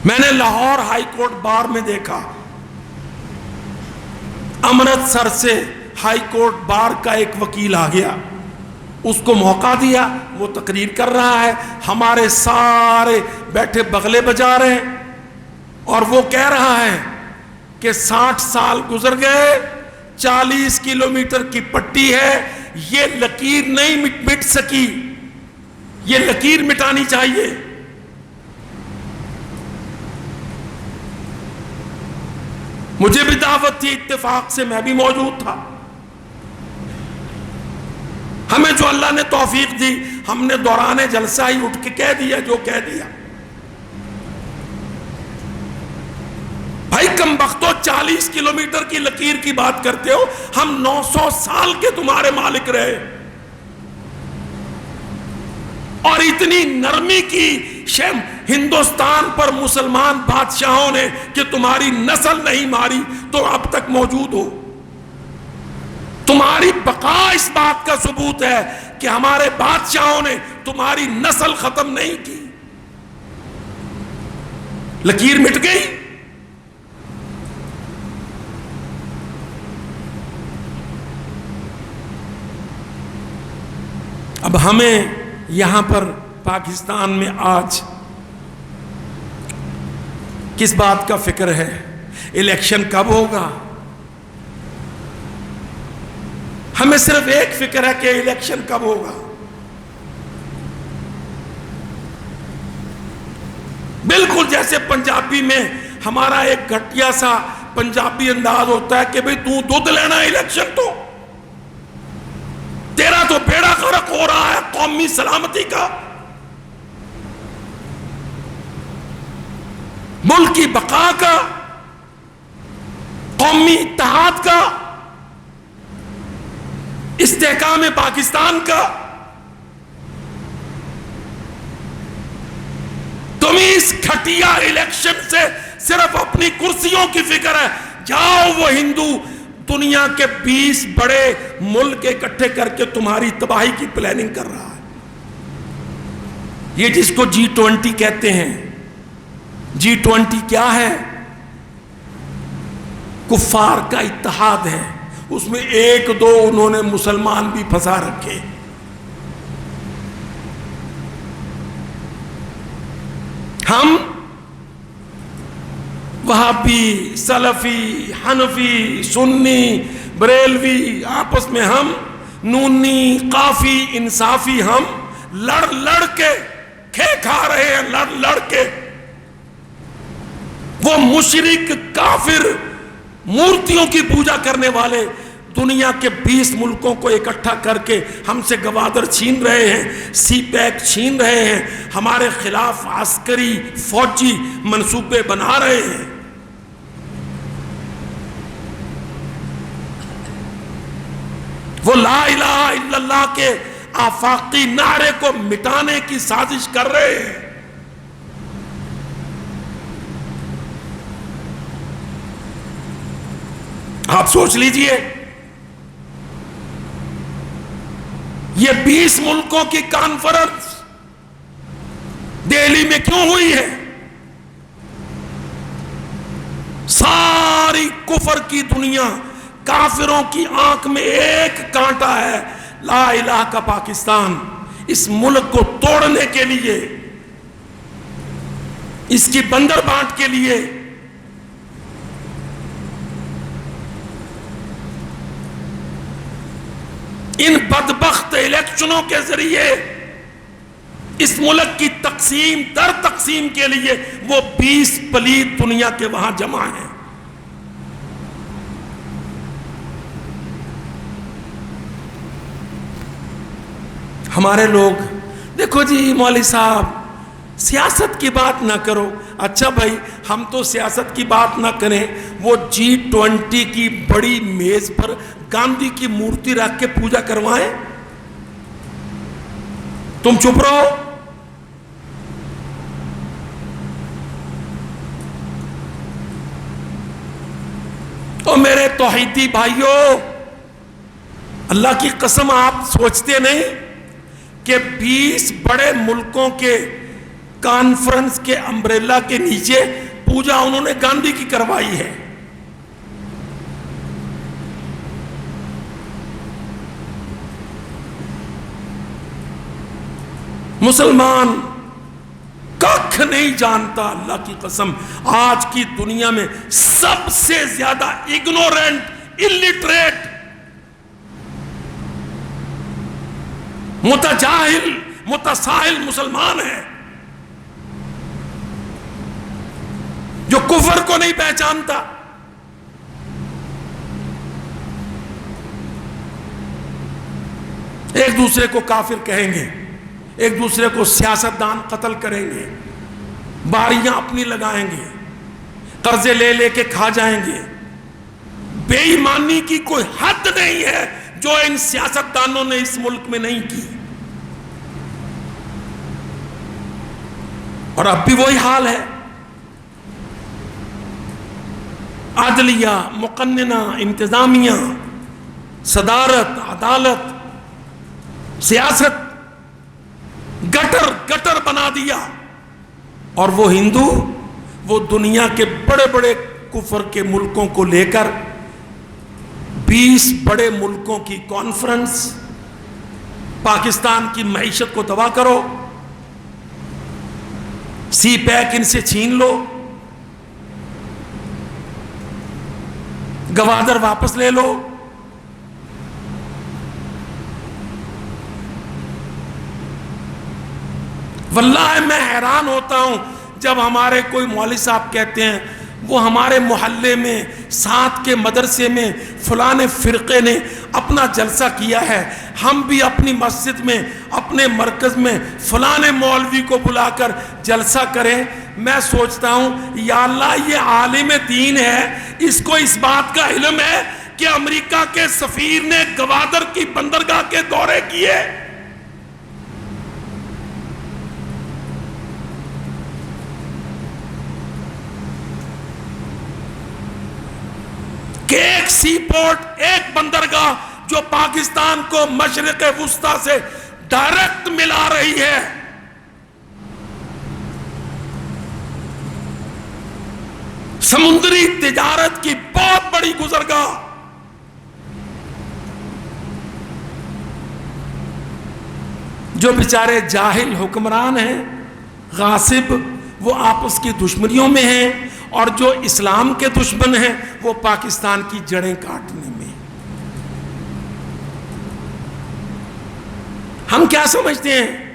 میں نے Lahore high court bar میں دیکھا، امرتسر سے ہائی کورٹ بار کا ایک وکیل آ گیا، اس کو موقع دیا، وہ تقریر کر رہا ہے، ہمارے سارے بیٹھے بغلے بجا رہے ہیں، اور وہ کہہ رہا ہے کہ 60 سال گزر گئے، 40 کلومیٹر کی پٹی ہے، یہ لکیر نہیں مٹ سکی، یہ لکیر مٹانی چاہیے۔ مجھے بھی دعوت تھی، اتفاق سے میں بھی موجود تھا۔ ہمیں جو اللہ نے توفیق دی، ہم نے دوران جلسہ ہی اٹھ کے کہہ دیا جو کہہ دیا۔ بھائی کم بختو، 40 کلومیٹر کی لکیر کی بات کرتے ہو، ہم 900 سال کے تمہارے مالک رہے، اور اتنی نرمی کی شیم ہندوستان پر مسلمان بادشاہوں نے کہ تمہاری نسل نہیں ماری تو اب تک موجود ہو۔ تمہاری بقا اس بات کا ثبوت ہے کہ ہمارے بادشاہوں نے تمہاری نسل ختم نہیں کی۔ لکیر مٹ گئی۔ اب ہمیں یہاں پر پاکستان میں آج کس بات کا فکر ہے؟ الیکشن کب ہوگا؟ ہمیں صرف ایک فکر ہے کہ الیکشن کب ہوگا۔ بالکل جیسے پنجابی میں ہمارا ایک گھٹیا سا پنجابی انداز ہوتا ہے کہ بھئی تو دودھ لینا الیکشن تو تیرا تو بیڑا غرق ہو رہا ہے قومی سلامتی کا، ملک کی بقا کا، قومی اتحاد کا، استحکام پاکستان کا۔ تمہیں اس گھٹیا الیکشن سے صرف اپنی کرسیوں کی فکر ہے۔ جاؤ، وہ ہندو دنیا کے 20 بڑے ملک اکٹھے کر کے تمہاری تباہی کی پلاننگ کر رہا ہے۔ یہ جس کو G20 کہتے ہیں، G20 کیا ہے؟ کفار کا اتحاد ہے، اس میں ایک دو انہوں نے مسلمان بھی پھنسا رکھے۔ ہم وہابی، سلفی، حنفی، سنی، بریلوی، آپس میں ہم نونی، قافی، انصافی، ہم لڑ لڑ کے کھے کھا رہے ہیں، لڑ لڑ کے۔ وہ مشرک، کافر، مورتیوں کی پوجا کرنے والے دنیا کے 20 ملکوں کو اکٹھا کر کے ہم سے گوادر چھین رہے ہیں، سی پیک چھین رہے ہیں، ہمارے خلاف عسکری فوجی منصوبے بنا رہے ہیں۔ وہ لا الہ الا اللہ کے آفاقی نعرے کو مٹانے کی سازش کر رہے ہیں۔ آپ سوچ لیجئے، یہ 20 ملکوں کی کانفرنس دہلی میں کیوں ہوئی ہے؟ ساری کفر کی دنیا، کافروں کی آنکھ میں ایک کانٹا ہے، لا الہ کا پاکستان۔ اس ملک کو توڑنے کے لیے، اس کی بندر بانٹ کے لیے ان بدبخت الیکشنوں کے ذریعے اس ملک کی تقسیم در تقسیم کے لیے وہ 20 پلید دنیا کے وہاں جمع ہیں۔ ہمارے لوگ، دیکھو جی مولوی صاحب سیاست کی بات نہ کرو۔ اچھا بھائی، ہم تو سیاست کی بات نہ کریں، وہ G20 کی بڑی میز پر گاندھی کی مورتی رکھ کے پوجا کروائیں، تم چپ رہو۔ او میرے توحیدی بھائیوں، اللہ کی قسم آپ سوچتے نہیں کہ 20 بڑے ملکوں کے کانفرنس کے امبریلا کے نیچے پوجا انہوں نے گاندھی کی کروائی ہے. مسلمان کچھ نہیں جانتا، اللہ کی قسم. آج کی دنیا میں سب سے زیادہ اگنورنٹ، الٹریٹ، متجاہل، متساہل مسلمان ہے، جو کفر کو نہیں پہچانتا. ایک دوسرے کو کافر کہیں گے، ایک دوسرے کو سیاستدان قتل کریں گے، باریاں اپنی لگائیں گے، قرضے لے لے کے کھا جائیں گے. بے ایمانی کی کوئی حد نہیں ہے جو ان سیاستدانوں نے اس ملک میں نہیں کی. اور اب بھی وہی حال ہے. عدلیہ، مقننہ، انتظامیہ، صدارت، عدالت، سیاست گٹر گٹر بنا دیا. اور وہ ہندو، وہ دنیا کے بڑے بڑے کفر کے ملکوں کو لے کر 20 بڑے ملکوں کی کانفرنس، پاکستان کی معیشت کو تباہ کرو، سی پیک ان سے چھین لو، گوادر واپس لے لو. واللہ میں حیران ہوتا ہوں جب ہمارے کوئی مولوی صاحب کہتے ہیں وہ ہمارے محلے میں، ساتھ کے مدرسے میں فلاں فرقے نے اپنا جلسہ کیا ہے، ہم بھی اپنی مسجد میں، اپنے مرکز میں فلاں مولوی کو بلا کر جلسہ کریں. میں سوچتا ہوں یا اللہ، یہ عالم دین ہے، اس کو اس بات کا علم ہے کہ امریکہ کے سفیر نے گوادر کی بندرگاہ کے دورے کیے. کہ ایک سی پورٹ، ایک بندرگاہ جو پاکستان کو مشرق وسطی سے ڈائریکٹ ملا رہی ہے، سمندری تجارت کی بہت بڑی گزرگاہ، جو بیچارے جاہل حکمران ہیں، غاصب، وہ آپس کی دشمنیوں میں ہیں، اور جو اسلام کے دشمن ہیں وہ پاکستان کی جڑیں کاٹنے میں. ہم کیا سمجھتے ہیں